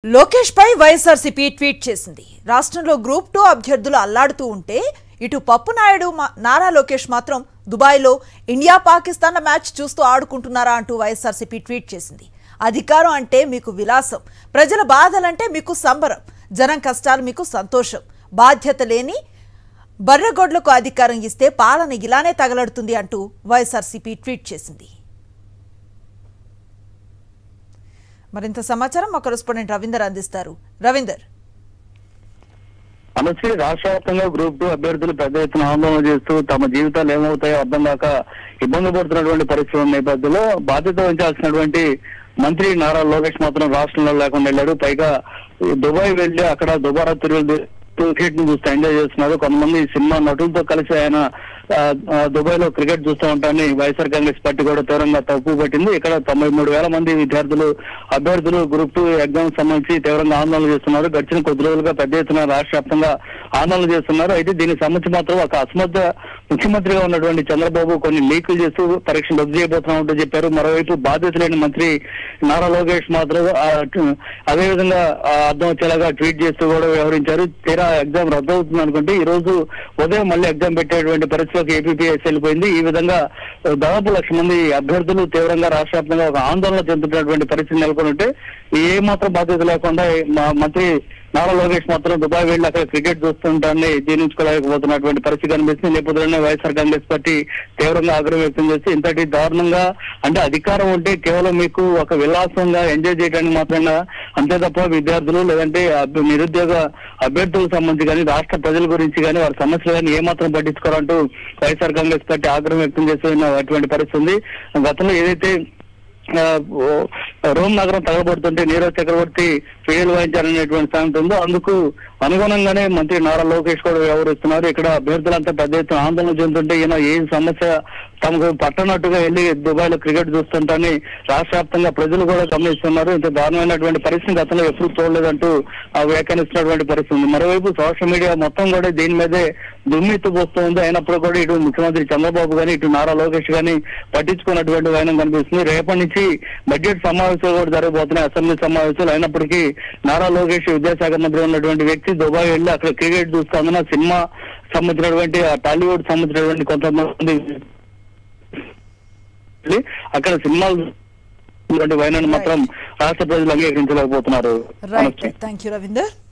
లోకేష్ పై YSRCP tweet చేసింది. రాష్ట్రంలో group 2 అభ్యర్థులు అల్లాడుతూ ఉంటే ఇటు పప్పు నాయుడు నారా లోకేష్ మాత్రం దుబాయ్లో ఇండియా పాకిస్తాన్ల మ్యాచ్ చూస్తూ ఆడుకుంటున్నారా అంటూ వైఎస్ఆర్సీపీ ట్వీట్ చేసింది. అధికారం అంటే మీకు విలాసం, ప్రజల బాధలంటే మీకు సంబరం, జనం కష్టాలు మీకు సంతోషం. బాధ్యత లేని బర్రెగొడ్లకు అధికారం ఇస్తే పాలన ఇలానే తగలడుతుంది అంటూ వైఎస్ఆర్సీపీ ట్వీట్ చేసింది. మరింత సమాచారం మా కరెస్పాండెంట్ రవీందర్ అందిస్తారు. రవీందర్, అనొచ్చి రాష్ట్ర వ్యాప్తంగా గ్రూప్ 2 అభ్యర్థులు పెద్ద ఎత్తున ఆందోళన చేస్తూ తమ జీవితాలు ఏమవుతాయో అర్థం కాక ఇబ్బంది పడుతున్నటువంటి పరిస్థితుల నేపథ్యంలో బాధ్యత వహించాల్సినటువంటి మంత్రి నారా లోకేష్ మాత్రం రాష్ట్రంలో లేకుండా వెళ్ళాడు. పైగా దుబాయ్ వెళ్లి అక్కడ దుబారా తిరుగులు క్రికెట్ ని చూస్తూ ఎంజాయ్ చేస్తున్నారు. కొంతమంది సినిమా నటులతో కలిసి ఆయన దుబాయ్ లో క్రికెట్ చూస్తూ ఉంటారని వైఎస్ఆర్ కాంగ్రెస్ పార్టీ కూడా తీవ్రంగా తప్పు పట్టింది. ఇక్కడ 93,000 మంది విద్యార్థులు అభ్యర్థులు గ్రూప్ 2 ఎగ్జామ్ సంబంధించి తీవ్రంగా ఆందోళన చేస్తున్నారు. గడిచిన కొద్ది రోజులుగా పెద్ద ఎత్తున రాష్ట్ర వ్యాప్తంగా ఆందోళన చేస్తున్నారు. అయితే దీనికి సంబంధించి మాత్రం ఒక అసమర్థ ముఖ్యమంత్రిగా ఉన్నటువంటి చంద్రబాబు కొన్ని లీకులు చేస్తూ పరీక్షలు రద్దు చేయబోతున్నామంటూ చెప్పారు. మరోవైపు బాధ్యత లేని మంత్రి నారా లోకేష్ మాత్రం అదేవిధంగా అర్థం వచ్చేలాగా ట్వీట్ చేస్తూ కూడా వ్యవహరించారు. తీరా ఎగ్జామ్ రద్దు అవుతుంది అనుకుంటే ఈ రోజు ఉదయం మళ్ళీ ఎగ్జామ్ పెట్టేటువంటి పరిస్థితిలోకి ఏపీపీఎస్ వెళ్ళిపోయింది. ఈ విధంగా దాదాపు 1,00,000 మంది అభ్యర్థులు తీవ్రంగా రాష్ట్ర వ్యాప్తంగా ఒక ఆందోళన చెందుతున్నటువంటి పరిస్థితి నెలకొంటే ఏ మాత్రం బాధ్యత లేకుండా మంత్రి నారా లోకేష్ మాత్రం దుబాయ్ వెళ్లి అక్కడ క్రికెట్ చూస్తుంటాన్ని జీర్ణించుకోలేకపోతున్నటువంటి పరిస్థితి కనిపిస్తుంది. నేపథ్యంలోనే వైఎస్ఆర్ కాంగ్రెస్ పార్టీ తీవ్రంగా ఆగ్రహం వ్యక్తం చేసి ఇంతటి దారుణంగా అంటే అధికారం ఉంటే కేవలం మీకు ఒక విలాసంగా ఎంజాయ్ చేయడానికి మాత్రమే, అంతే తప్ప విద్యార్థులు లేదంటే నిరుద్యోగ అభ్యర్థులకు సంబంధించి కానీ రాష్ట్ర ప్రజల గురించి కానీ వారి సమస్యలు కానీ ఏమాత్రం పట్టించుకోవాలంటూ వైఎస్ఆర్ కాంగ్రెస్ పార్టీ ఆగ్రహం వ్యక్తం చేస్తున్న అటువంటి పరిస్థితి ఉంది. గతంలో ఏదైతే రోమ్ నగరం తగలబడుతుంటే నీరజ్ చక్రవర్తి ఫెయిల్ వాయించారనేటువంటి సామెత ఉందో అందుకు అనుగుణంగానే మంత్రి నారా లోకేష్ కూడా వ్యవహరిస్తున్నారు. ఇక్కడ అభ్యర్థులంతా పెద్ద ఎత్తున ఆందోళన చెందుతుంటే ఈయన ఏ సమస్య తమకు పట్టనట్టుగా వెళ్ళి దుబాయ్ లో క్రికెట్ చూస్తుంటారని రాష్ట్ర వ్యాప్తంగా ప్రజలు కూడా గమనిస్తున్నారు. ఇంత దారుణమైనటువంటి పరిస్థితి గతంలో ఎప్పుడు చూడలేదంటూ వ్యాఖ్యానిస్తున్నటువంటి పరిస్థితి ఉంది. మరోవైపు సోషల్ మీడియా మొత్తం కూడా దీని మీదే దుమ్మెత్తుపోస్తూ ఉంది. అయినప్పుడు కూడా ఇటు ముఖ్యమంత్రి చంద్రబాబు గానీ ఇటు నారా లోకేష్ గానీ పట్టించుకున్నటువంటి వైనం కనిపిస్తుంది. రేపటి నుంచి బడ్జెట్ సమావేశాలు కూడా జరగబోతున్నాయి, అసెంబ్లీ సమావేశాలు. అయినప్పటికీ నారా లోకేష్ విద్యాశాఖ మంత్రి ఉన్నటువంటి వ్యక్తి దుబాయ్ వెళ్ళి అక్కడ క్రికెట్ చూస్తున్న సినిమా సంబంధించినటువంటి టాలీవుడ్ సంబంధించినటువంటి కొంతమంది అక్కడ సినిమాలు వైనాన్ని మాత్రం రాష్ట్ర ప్రజలు అంగీకరించలేకపోతున్నారు. Thank you Ravinder.